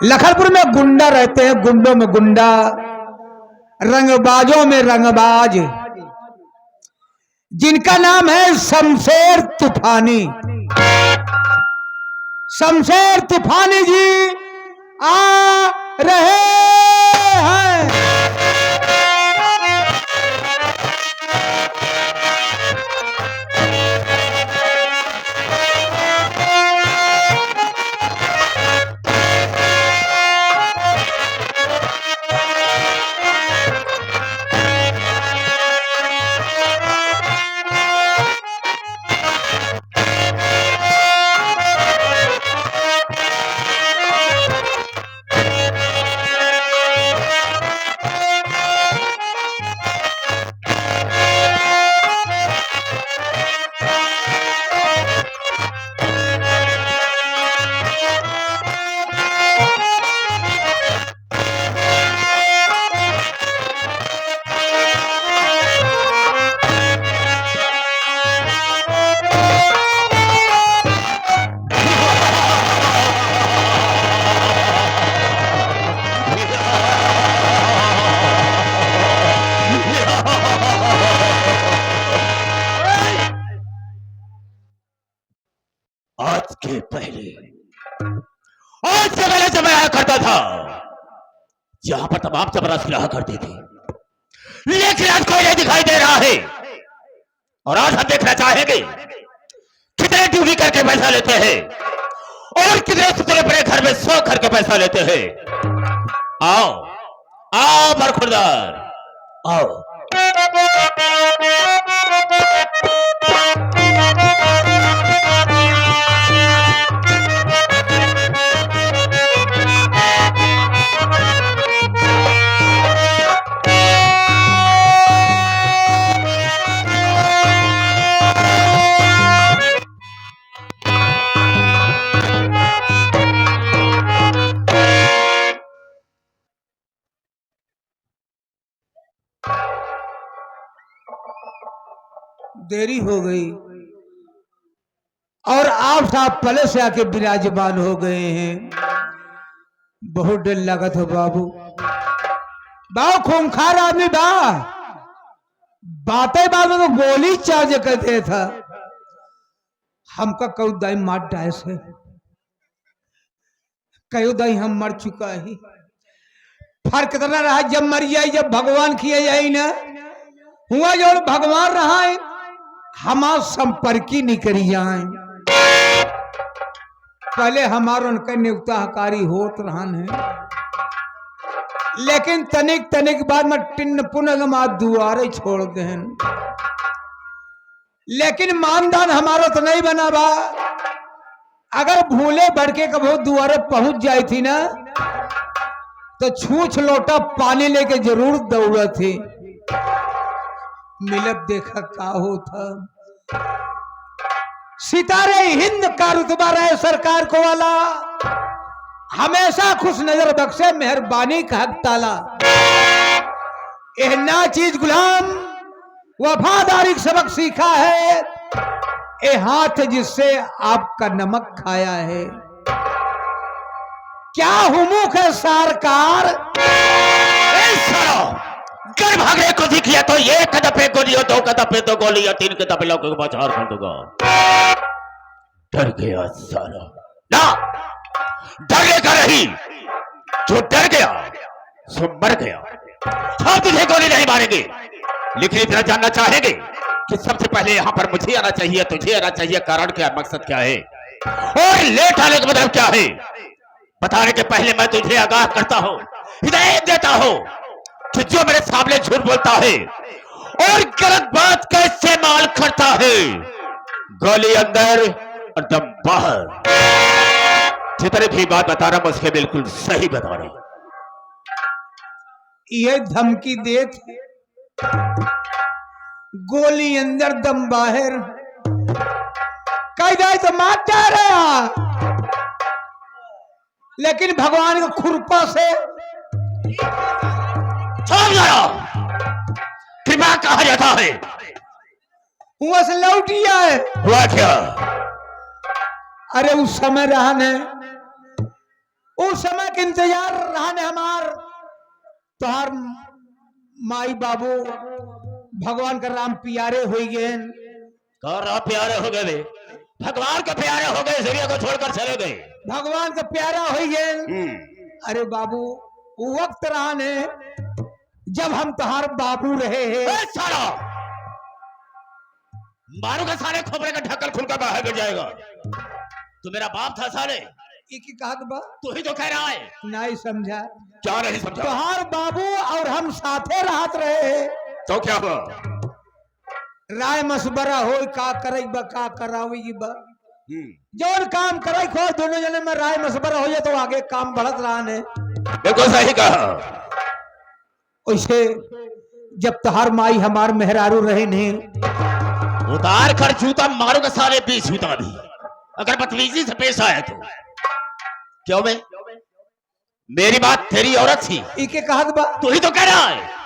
लखनपुर में गुंडा रहते हैं, गुंडों में गुंडा, रंगबाजों में रंगबाज, जिनका नाम है शमशेर तूफानी। शमशेर तूफानी जी आ रहे हैं। आज से पहले जब मैं आया करता था यहां पर तमाम चपरासी रहा करते थे, लेकिन आज कोई नहीं दिखाई दे रहा है। और आज हम देखना चाहेंगे कितने ड्यूटी करके पैसा लेते हैं और कितने सुतले बड़े घर में सो करके पैसा लेते हैं। आओ आओ बरखुरदार आओ। देरी हो गई और आप साहब पहले से आके विराजमान हो गए हैं। बहुत डर लगा था बाबू। बाबू खूंखार आदमी बा, बातें बाद में तो गोली चार्ज करते था। हमका कई दाई मार डाय से, कई दाई हम मर चुका है। फर्क इतना रहा जब मर जाए, जब भगवान किए जाए ना हुआ जो भगवान रहा है, हमार संपर्की नहीं करी जाए। पहले हमार उनका नियुक्ताकारी होत रहन है, लेकिन तनिक तनिक बाद में टिन्न पुनः दुआरे छोड़ देन। लेकिन मानदान हमारा तो नहीं बना बा। अगर भूले बढ़ के कभी दुआरे पहुंच जाई थी ना तो छूछ लोटा पानी लेके जरूर दौड़ा थी। मिलब देखा का होता। सितारे हिंद का रुतबा रहे सरकार को वाला, हमेशा खुश नजर बख्शे मेहरबानी का हक ताला। ना चीज गुलाम वफादारी सबक सीखा है, ए हाथ जिससे आपका नमक खाया है। क्या हुमुख है सरकार, घर भागने को दिखिया तो ये कदम पे गोली हो, 2 कदम पे 2 गोली और 3 कदम पे लोगों को बचार कर दूंगा। डर गया साला ना, डरने का नहीं, जो डर गया सो मर गया। हम तुझे गोली नहीं मारेंगे, लेकिन इतना जानना चाहेंगे कि सबसे पहले यहाँ पर मुझे आना चाहिए, तुझे आना चाहिए। कारण क्या, मकसद क्या है और लेट आने का मतलब क्या है, बताने के पहले मैं तुझे आगाह करता हूँ, हिदायत देता हूँ कि जो मेरे सामने झूठ बोलता है और गलत बात का इस्तेमाल करता है, गोली अंदर और दम बाहर। जितनी भी बात बता रहा हूं उसके बिल्कुल सही बता रहा हूं। ये धमकी देत, गोली अंदर दम बाहर, कई जाए तो मार रहा, लेकिन भगवान के खुरपा से कृपा कहा जाता है, हुआ से लौटिया है। हुआ क्या? अरे उस समय रहन है उस समय के इंतजार रहा ने हमार तोहार माई बाबू भगवान का राम प्यारे हो गए कौन राम प्यारे हो गए? भगवान के प्यारे हो गए, सूर्य को छोड़कर चले गए। भगवान का प्यारा हो गए। अरे बाबू वो वक्त रहा ने जब हम तोहार बाबू रहे हैं। साला मारूंगा साले, खोपड़े का ढक्कन खुलकर बाहर गिर जाएगा। तू मेरा बाप था साले। एक ही कहा बा तू ही तो कह रहा है। नहीं समझा? क्या नहीं समझा? तोहार बाबू और हम साथे रहत रहे तो क्या हुआ? राय मशवरा हो का करे बा का करावी बा जोन काम करे खो दोनों जने में राय मशवरा हो जाए तो आगे काम बढ़त रहा ने। बिल्कुल सही कहा। वैसे जब तहार माई हमार मेहरारू रहे नहीं उतार कर जूता मारूंगा साले, 20 जूता भी अगर बदतमीजी से पेश आया तो। क्यों बे? मेरी बात तेरी औरत थी। इके कहत बा तू ही तो कह रहा है।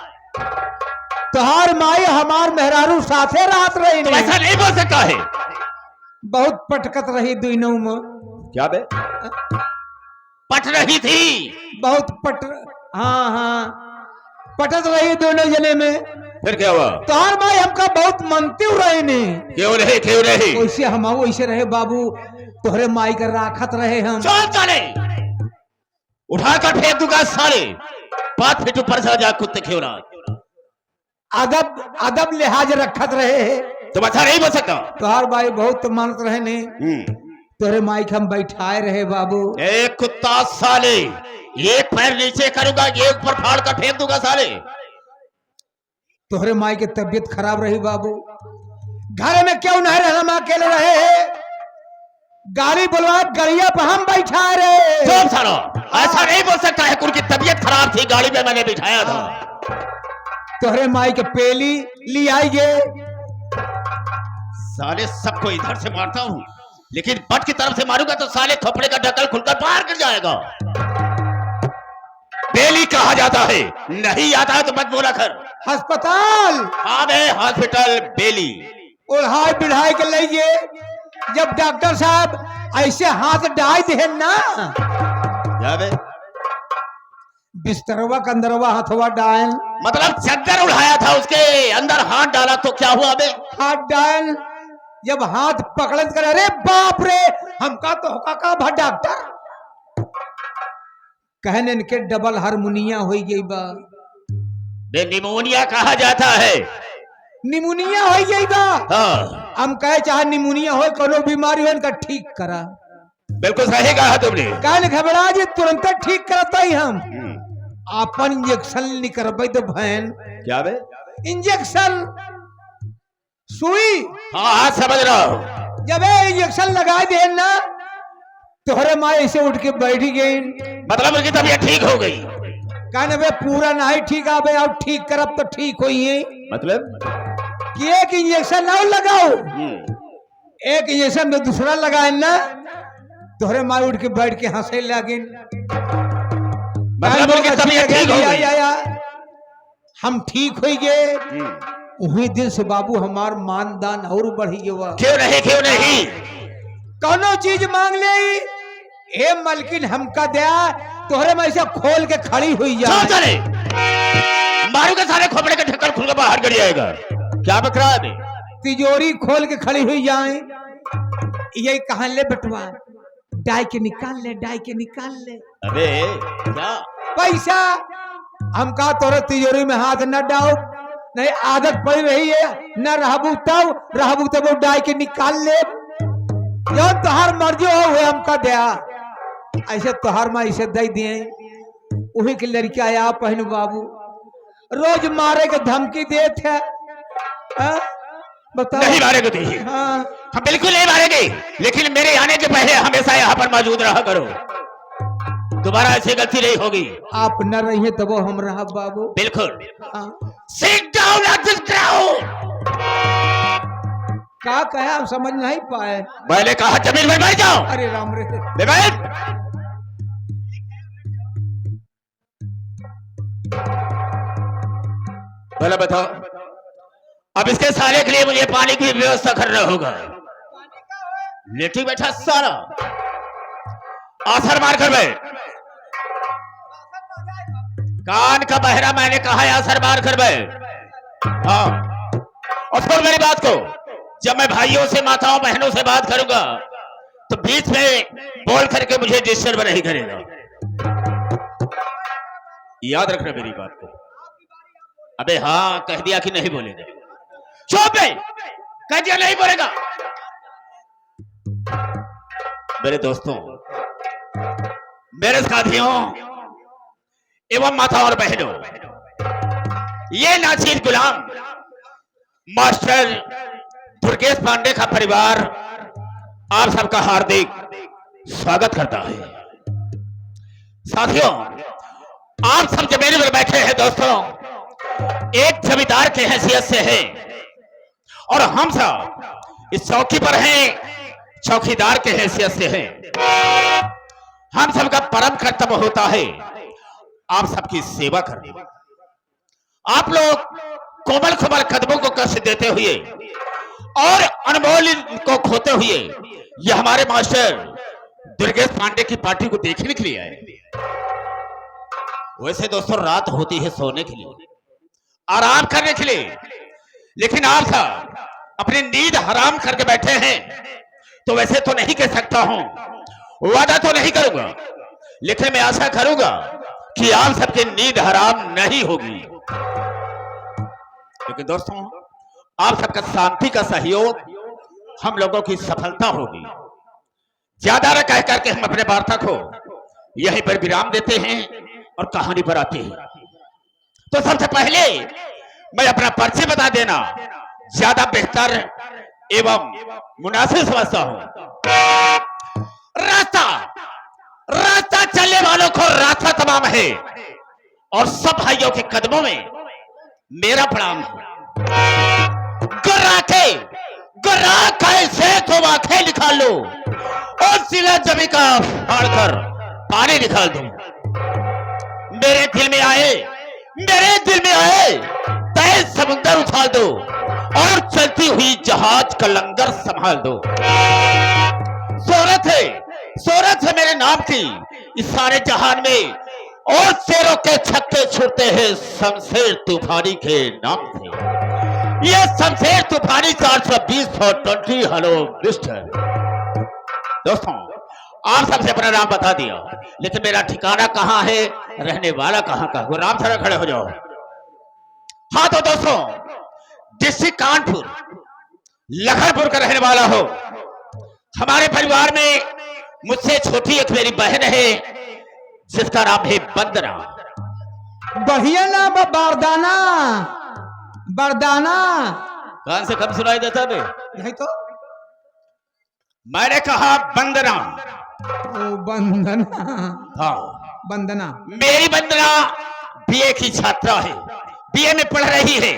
तोहार माई हमार मेहरारू साथे रात रही तो ऐसा नहीं बोल सकता है। बहुत पटकत रही दोनों में। क्या बे? पट रही थी। बहुत हाँ हाँ पटत रही दोनों जने में। फिर क्या हुआ? तोहार माई हमका बहुत मनती रहे ने। क्यों रहे क्यों रहे? वैसे हम वैसे रहे बाबू, तोहरे माई का राखत रहे हम। चल चले उठाकर फेंक दूंगा साले, 5 फीट ऊपर से जा कुत्ते क्यों ना। अदब अदब लिहाज रखत रहे। तुम अच्छा नहीं बोल सकता। तोहार माई बहुत मानत रहे ने। तोहरे माई के हम बैठाए रहे बाबू। एक कुत्ता साले, एक पैर नीचे करूंगा, एक ऊपर फाड़ कर फेंक दूंगा साले। तोहरे माई की तबीयत खराब रही बाबू, घर में क्यों नहीं रहे, हम अकेले रहे। गाड़ी बुलवा गड़िया पर हम बैठा रहे। चुप सालो, ऐसा नहीं बोल सकता है। उनकी तबीयत खराब थी, गाड़ी में मैंने बिठाया था। तोहरे माई के पेली ले आइए। साले सबको इधर से मारता हूँ, लेकिन बट की तरफ से मारूंगा तो साले खोपड़े का ढक्कन खुलकर बाहर गिर जाएगा। बेली कहा जाता है, नहीं आता है तो मत बोला कर। अस्पताल? हाँ बे, हॉस्पिटल बेली। उल्हाय बिढ़ाई के लिए जब डॉक्टर साहब ऐसे हाथ डाल दे ना, बे बिस्तरवा के अंदरवा हथवा डाल, मतलब चद्दर उड़ाया था उसके अंदर हाथ डाला तो क्या हुआ बे? हाथ डाल जब हाथ पकड़त कर, अरे बाप रे हमका तो होका का भा डॉक्टर कहने इनके डबल हारमोनिया हो गई बा। बे निमोनिया कहा जाता है। निमोनिया हो गई बा। हाँ। हम कहे चाहे निमोनिया हो, कोनो बीमारी हो इनका ठीक करा। बिल्कुल सही कहा तुमने। कहने घबरा जी तुरंत ठीक करता ही हम। अपन इंजेक्शन निकलबे तो बहन। क्या बे? इंजेक्शन सुई। हाँ हाँ समझ रहा हूँ। जब इंजेक्शन लगा दे ना, तोहरे माँ ऐसे उठ के बैठ गई। मतलब उनकी तबीयत ठीक हो गई? कहने बे पूरा नहीं ठीक आबे, अब ठीक करब तो ठीक होई है। मतलब कि एक इंजेक्शन ना लगाओ, एक इंजेक्शन में दूसरा लगाए ना, तोहरे माँ उठ के बैठ के हंसे लगे। मतलब उनकी तबीयत ठीक हो गई। हम ठीक हो गए। वही दिन से बाबू हमार मानदान और बढ़ी गया। क्यों नहीं क्यों नहीं? कौनो चीज मांग ले, हे मलकिन हमका दया, तोहरे में ऐसे खोल के खड़ी हुई जाए। चले मारूंगा सारे खोपड़े के ढक्कन खुल के बाहर गिर जाएगा। क्या बक रहा है? तिजोरी खोल के खड़ी हुई जाए। यही कहा ले बटवा, डाई के निकाल ले, डाई के निकाल ले। अबे क्या पैसा? हम कहा तोरे तिजोरी में हाथ न डाओ, नहीं आदत पड़ी रही है न, रहबू तब डाई के निकाल ले। जो तोहार मर्जी हो हुए हमका दया। ऐसे तोहार माँ ऐसे दे दिए। वही के लड़की आया पहन बाबू, रोज मारे के धमकी दे थे। बताओ। नहीं मारेंगे तुझे? हाँ। हम बिल्कुल नहीं मारेंगे, लेकिन मेरे आने के पहले हमेशा यहाँ पर मौजूद रहा करो। दोबारा ऐसी गलती नहीं होगी। आप न रहिए तब वो हम रहा बाबू। बिल्कुल। हाँ। Sit down at this ground। क्या कहे आप समझ नहीं पाए? मैंने कहा जमीन में बैठ जाओ। अरे राम रे। भला बताओ, अब इसके सारे के लिए मुझे पानी की व्यवस्था करना होगा। लेटी बैठा सारा आसर मार कर मैं कान का बहरा मैंने कहा है असर मार कर बैठ। हाँ, और सुन मेरी बात को, जब मैं भाइयों से माताओं बहनों से बात करूंगा तो बीच में बोल करके मुझे डिस्टर्ब नहीं करेगा। याद रखना मेरी बात को। अबे हाँ, कह दिया कि नहीं बोलेगा। चुप है, कह दिया नहीं बोलेगा। मेरे दोस्तों, मेरे साथियों एवं माता और बहनों, ये नाचीर गुलाम मास्टर दुर्गेश पांडे का परिवार आप सबका हार्दिक स्वागत करता है। साथियों, आप सब जमीन पर बैठे हैं दोस्तों, एक जमींदार के हैसियत से है, और हम सब इस चौकी पर हैं चौकीदार के हैसियत से हैं। हम सबका परम कर्तव्य होता है आप सबकी सेवा करना। आप लोग कोमल कोमल कदमों को कष्ट देते हुए और अनमोल को खोते हुए ये हमारे मास्टर दुर्गेश पांडे की पार्टी को देखने के लिए आए। वैसे दोस्तों रात होती है सोने के लिए, आराम करने के लिए, लेकिन आप सब अपनी नींद हराम करके बैठे हैं। तो वैसे तो नहीं कह सकता हूं, वादा तो नहीं करूंगा, लेकिन मैं आशा करूंगा कि आप सबकी नींद हराम नहीं होगी। लेकिन दोस्तों, आप सबका शांति का सहयोग हम लोगों की सफलता होगी। ज्यादा न कह करके हम अपने वार्ता को यहीं पर विराम देते हैं और कहानी पर आते हैं। तो सबसे पहले मैं अपना परिचय बता देना ज्यादा बेहतर एवं मुनासिब समझता हूं। रास्ता रास्ता चलने वालों को रास्ता तमाम है, और सब भाइयों के कदमों में मेरा प्रणाम है। गुर्रा से तुम आंखें निकाल लो और सिला जमी का फाड़कर पानी निकाल दो। मेरे दिल में आए तेज समुंदर उछाल दो और चलती हुई जहाज का लंगर संभाल दो। शोहरत है मेरे नाम की इस सारे जहान में, और शेरों के छक्के छुड़ते हैं शमशेर तूफानी के नाम से। ये शमशेर तूफानी 420 हेलो मिस्टर। दोस्तों, आप सबसे अपना नाम बता दिया, लेकिन मेरा ठिकाना कहाँ है, रहने वाला कहाँ का? गुलाम सारा खड़े हो जाओ। हाँ तो दोस्तों, डिस्ट्रिक्ट कानपुर लखनपुर का रहने वाला हो। हमारे परिवार में मुझसे छोटी एक मेरी बहन है जिसका नाम है बंदना। बढ़िया नाम है, बरदाना। बरदाना कान से कम सुनाई देता बे? नहीं तो मैंने कहा बंदना। ओ बंदना। हाँ, बंदना। मेरी बंदना बीए की छात्रा है, बीए में पढ़ रही है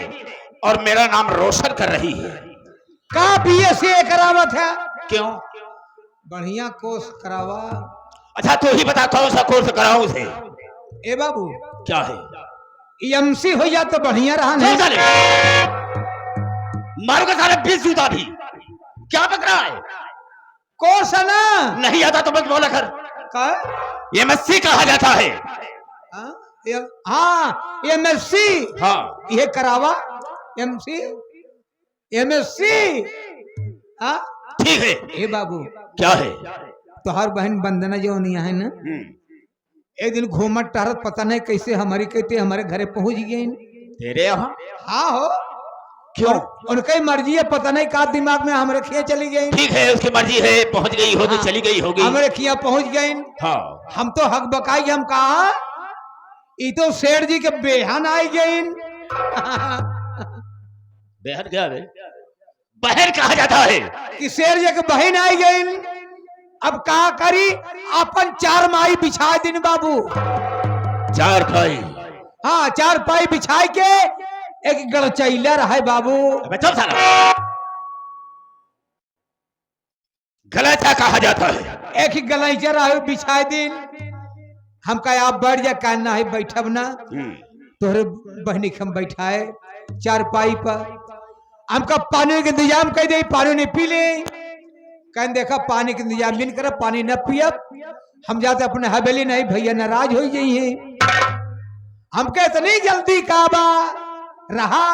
और मेरा नाम रोशन कर रही है। का बीएससी करावत है? क्यों? बढ़िया कोर्स करावा। अच्छा तू ही बता कौन सा कोर्स कराऊं उसे? ए बाबू, क्या है? एमसी हो जा तो बढ़िया रहा। नहीं मारूंगा सारे 20 जूता भी। क्या बक रहा है? कोर्स है ना? नहीं आता तो मत बोला कर। का एमएससी कहा जाता है। हाँ एमएससी। हाँ, ये करावा एमसी एमएससी। हाँ ठीक है। ए बाबू, क्या है? तो हर बहन बंदना जो नहीं है ना, एक दिन घूमत टहरत पता नहीं कैसे हमारी कहते हमारे घरे पहुंच गए। तेरे यहाँ? हाँ हो। क्यों? उनकी मर्जी है, पता नहीं का दिमाग में हमारे खिया चली गई। ठीक है, उसकी मर्जी है, पहुंच गई होगी। हाँ, चली गई होगी। हमारे खिया पहुंच गई। हाँ, हम तो हक बकाई, हम कहा ये तो शेर जी के बेहन आई गई। बेहन क्या है? बहन कहा जाता है कि शेर जी के बहन आई गई। अब कहा करी, अपन 4 माई बिछा दिन बाबू। 4 पाई? हाँ, 4 पाई बिछाई के एक गड़चैला रहा बाबू। गलैचा कहा जाता है। एक ही गलैचा रहा बिछाई दिन। हम कहा आप बैठ जा, कहना है बैठब ना, तोहरे बहनी हम बैठाए 4 पाई पर। हमका पानी के इंतजाम कर दे, पानी नहीं पी ले। कह देखा पानी के इंतजाम नहीं कर, पानी न पियब हम जाते अपने हवेली। नहीं भैया नाराज हो जाइए। हमके इतनी जल्दी काबा रहा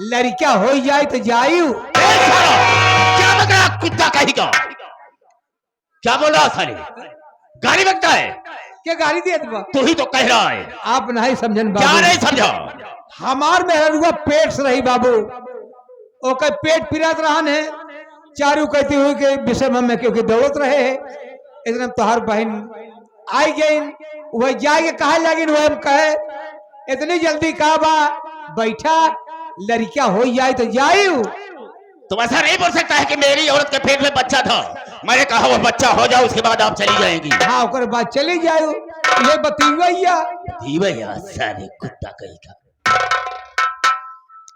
लड़का हो जाए तो जायू। क्या बक रहा कुत्ता कहीं का? क्या बोल रहा साले? गाली बकता है? क्या गाली दे दबा? तू ही तो कह रहा है। आप नहीं समझन क्या बाबू। नहीं समझा? हमार मेहरुआ पेट से रही बाबू, ओके पेट पिरात रहन है, चारू कहती हुई के विषय में क्योंकि दौड़त रहे है, इतना तोहार बहन आई गई, वह जाके कहा लगिन, वह कहे इतनी जल्दी कहा बा बैठा लड़का हो जाए तो जायू। तुम ऐसा नहीं बोल सकता है कि मेरी औरत के पेट में बच्चा था, मैंने कहा वो बच्चा हो जाओ उसके बाद आप चली जाएंगी। हाँ ओकर बाद चली जायू, ये बतीवैया भैया सारे कुत्ता कहीं का।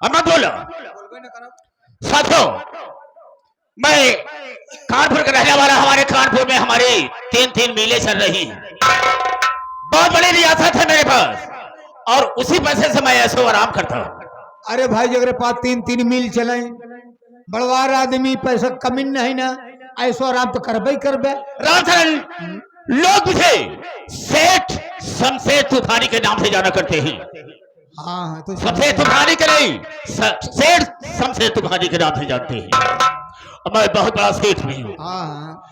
अब मत बोलो। साथियों, मैं कानपुर का रहने वाला, हमारे कानपुर में हमारी 3-3 मीलें चल रही हैं, बहुत बड़ी रियासत है मेरे पास, और उसी पैसे से मैं ऐसो आराम करता हूँ। अरे भाई जगरे पास 3-3 मील चले, बड़वार आदमी पैसा कमी नहीं ना, ऐसो आराम तो करबे ही करबे। रामचरण लोग मुझे सेठ शमशेर तूफानी के नाम से जाना करते हैं। हाँ तो शमशेर तूफानी के नहीं, सेठ शमशेर तूफानी के नाम से जानते हैं, और मैं बहुत बड़ा सेठ भी हूँ। हाँ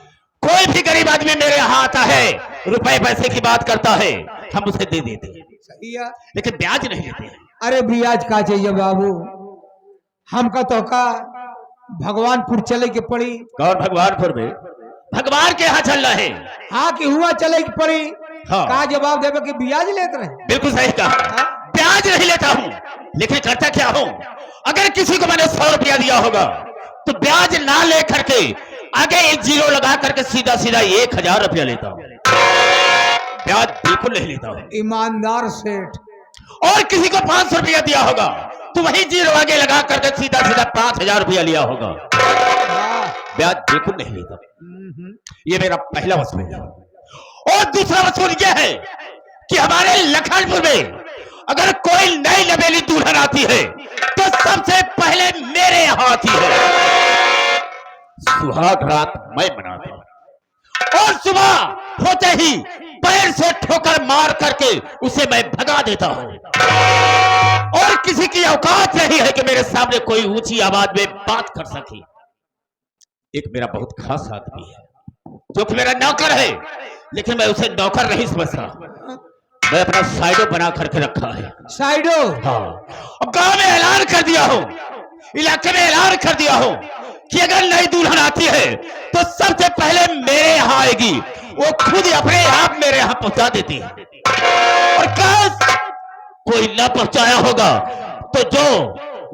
कोई भी गरीब आदमी मेरे यहाँ आता है, रुपए पैसे की बात करता है, हम उसे दे देते हैं, सही है। लेकिन ब्याज नहीं लेते हैं। अरे ब्याज का चाहिए बाबू, हमका तो का भगवानपुर चले के पड़ी। कौन भगवानपुर में? भगवान के यहाँ चल रहे। हाँ कि हुआ चले की पड़ी। हाँ। का जवाब देवे कि ब्याज लेते रहे? बिल्कुल सही कहा, ब्याज नहीं लेता हूँ, लेकिन करता क्या हूँ, अगर किसी को मैंने 100 रुपया दिया होगा तो ब्याज ना ले करके आगे एक जीरो लगा करके सीधा सीधा 1000 रुपया लेता हूँ, ब्याज बिल्कुल नहीं लेता हूँ। ईमानदार सेठ। और किसी को 500 रुपया दिया होगा तो वही जीरो आगे लगा करके सीधा सीधा 5000 रुपया लिया होगा, ब्याज बिल्कुल नहीं लेता। ये मेरा पहला वसूल है। और दूसरा वसूल यह है कि हमारे लखनपुर में अगर कोई नई नवेली दुल्हन आती है तो सबसे पहले मेरे यहाँ आती है। सुहाग रात मैं मनाता हूँ, और सुबह होते ही पैर से ठोकर मार करके उसे मैं भगा देता हूँ, और किसी की औकात नहीं है कि मेरे सामने कोई ऊंची आवाज में बात कर सके। एक मेरा बहुत खास आदमी है जो कि मेरा नौकर है, लेकिन मैं उसे नौकर नहीं समझता, मैं अपना साइडो बना करके रखा है। साइडो? हाँ। अब गांव में ऐलान कर दिया हो, इलाके में ऐलान कर दिया हो कि अगर नई दुल्हन आती है तो सबसे पहले मेरे यहाँ आएगी, वो खुद अपने आप मेरे यहाँ पहुंचा देती है, और काश कोई न पहुंचाया होगा तो जो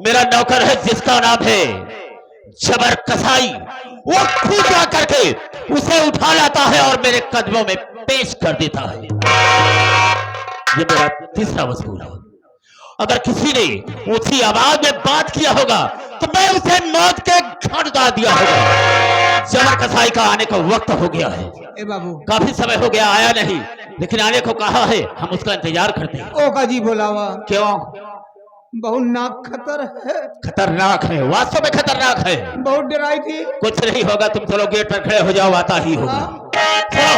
मेरा नौकर है जिसका नाम है जबर कसाई, वो खुद जा करके उसे उठा लाता है और मेरे कदमों में पेश कर देता है। ये मेरा तीसरा वसूल है। अगर किसी ने ऊंची आवाज में बात किया होगा तो मैं उसे मौत के घाट उतार दिया होगा। जबर कसाई का आने का वक्त हो गया है। ए बाबू काफी समय हो गया, आया नहीं, लेकिन आने को कहा है, हम उसका इंतजार करते हैं। ओ का जी बोलावा। क्यों? बहुत नाक खतर है। खतरनाक है, वास्तव में खतरनाक है। बहुत डराई थी। कुछ नहीं होगा, तुम चलो गेट पर खड़े हो जाओ, आता ही होगा। चलो।